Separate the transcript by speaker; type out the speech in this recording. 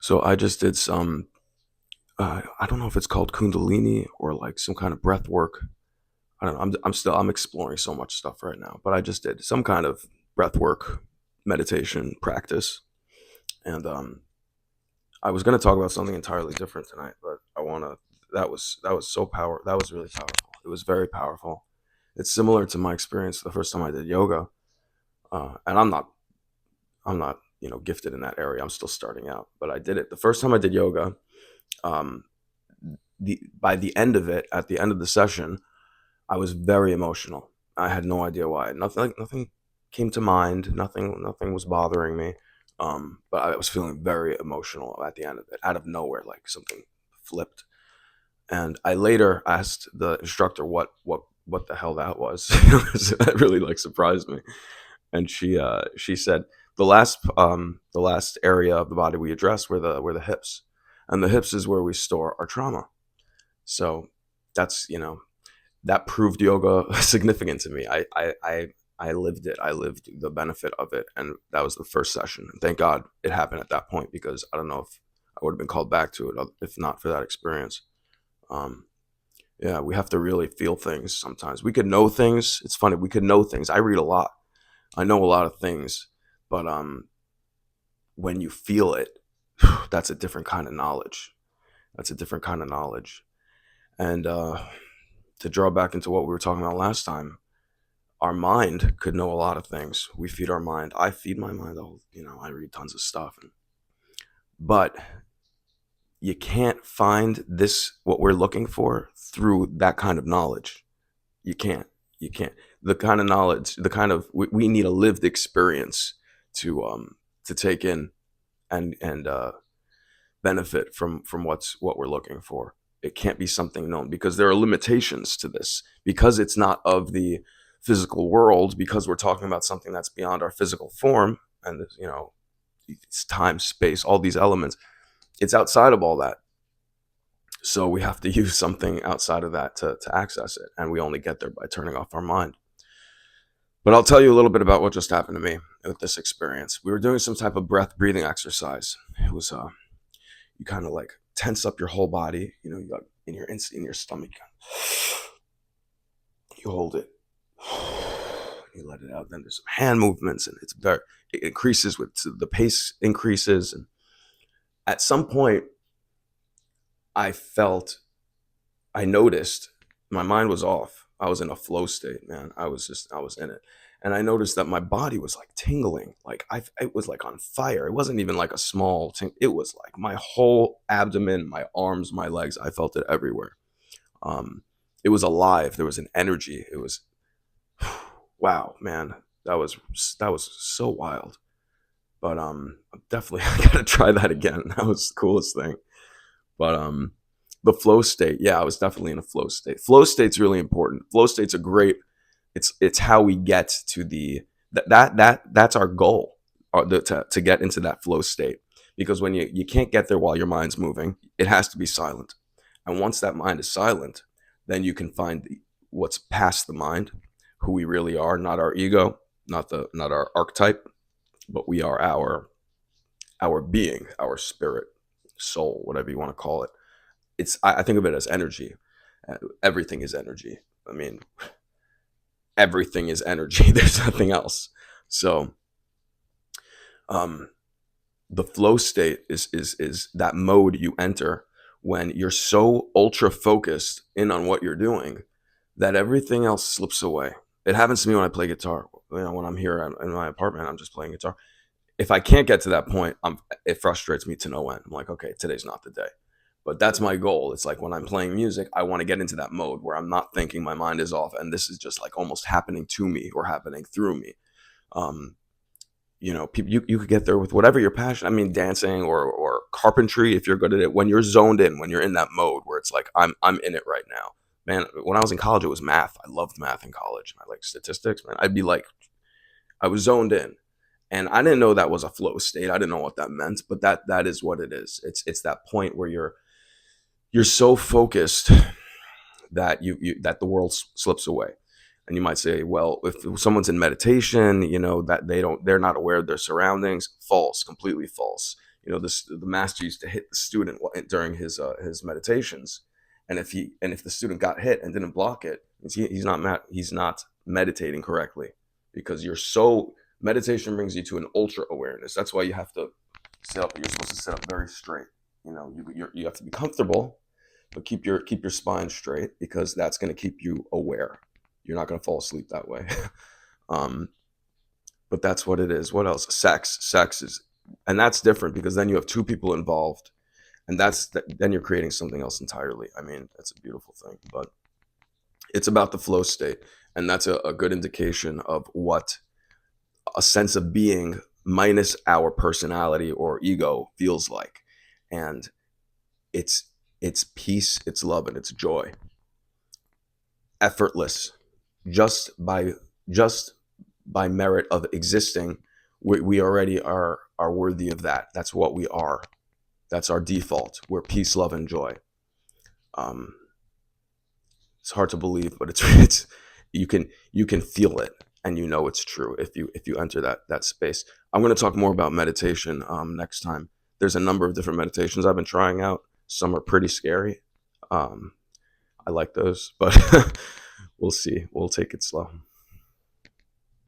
Speaker 1: So I just did some, I don't know if it's called kundalini or like some kind of breath work. I don't know. I'm exploring so much stuff right now, but I just did some kind of breath work meditation practice. And I was going to talk about something entirely different tonight, but that was so that was really powerful. It was very powerful. It's similar to my experience the first time I did yoga. And I'm not, gifted in that area. I'm still starting out, but I did it. The first time I did yoga, um, by the end of it, at the end of the session, I was very emotional. I had no idea why. Nothing came to mind. Nothing was bothering me. But I was feeling very emotional at the end of it, out of nowhere, like something flipped. And I later asked the instructor what the hell that was. That really like surprised me. And she said the last area of the body we addressed were the hips, and the hips is where we store our trauma. So that's that proved yoga significant to me. I lived it. I lived the benefit of it, and that was the first session. And thank God it happened at that point, because I don't know if I would have been called back to it if not for that experience. Um, yeah, we have to really feel things sometimes. We could know things. It's funny. We could know things. I read a lot. I know a lot of things, but when you feel it, that's a different kind of knowledge. That's a different kind of knowledge. And to draw back into what we were talking about last time, our mind could know a lot of things. We feed our mind. I feed my mind. I read tons of stuff, but you can't find this what we're looking for through that kind of knowledge. You can't. You can't. The kind of knowledge, we need a lived experience to take in and benefit from what we're looking for. It can't be something known, because there are limitations to this, because it's not of the physical world, because we're talking about something that's beyond our physical form, and it's time, space, all these elements. It's outside of all that. So we have to use something outside of that to access it, and we only get there by turning off our mind. But I'll tell you a little bit about what just happened to me with this experience. We were doing some type of breathing exercise. It was you kind of like tense up your whole body. You got in your stomach. You hold it. You let it out. Then there's some hand movements, and it increases with the pace increases. And at some point, I noticed my mind was off. I was in a flow state, man. I was in it. And I noticed that my body was like tingling. It was like on fire. It wasn't even like a small ting. It was like my whole abdomen, my arms, my legs. I felt it everywhere. Um, it was alive. There was an energy. It was, wow, man. That was so wild. But definitely I gotta try that again. That was the coolest thing. But the flow state, yeah, I was definitely in a flow state. Flow state's really important. Flow state's a great. It's how we get to that's our goal, to get into that flow state. Because when you can't get there while your mind's moving, it has to be silent. And once that mind is silent, then you can find what's past the mind, who we really are, not our ego, not our archetype, but we are our being, our spirit, soul, whatever you want to call it. I think of it as energy. Everything is energy. I mean, everything is energy. There's nothing else. So, um, the flow state is that mode you enter when you're so ultra focused in on what you're doing that everything else slips away. It happens to me when I play guitar. When I'm here in my apartment, I'm just playing guitar. If I can't get to that point, it frustrates me to no end. I'm like, okay, today's not the day. But that's my goal. It's like when I'm playing music, I want to get into that mode where I'm not thinking, my mind is off, and this is just like almost happening to me or happening through me. Um, people, you could get there with whatever your passion. I mean, dancing or carpentry, if you're good at it. When you're zoned in, when you're in that mode where it's like I'm in it right now, man. When I was in college, it was math. I loved math in college. I like statistics, man. I'd be like, I was zoned in, and I didn't know that was a flow state. I didn't know what that meant, but that is what it is. It's that point where you're so focused that that the world slips away. And you might say, well, if someone's in meditation, that they're not aware of their surroundings. False, completely false. This the master used to hit the student during his meditations, and if the student got hit and didn't block it, he's not meditating correctly, because meditation brings you to an ultra awareness. That's why you have to sit up. You're supposed to sit up very straight. You have to be comfortable, but keep your spine straight, because that's going to keep you aware. You're not going to fall asleep that way. um, but that's what it is. What else? Sex is, and that's different, because then you have two people involved, and then you're creating something else entirely. I mean, that's a beautiful thing, but it's about the flow state, and that's a good indication of what a sense of being minus our personality or ego feels like. And it's peace, it's love, and it's joy. Effortless, just by merit of existing. We already are worthy of that. That's what we are. That's our default. We're peace, love, and joy. It's hard to believe, but it's you can feel it, and it's true if you enter that space. I'm going to talk more about meditation next time. There's a number of different meditations I've been trying out. Some are pretty scary. I like those, but we'll see. We'll take it slow.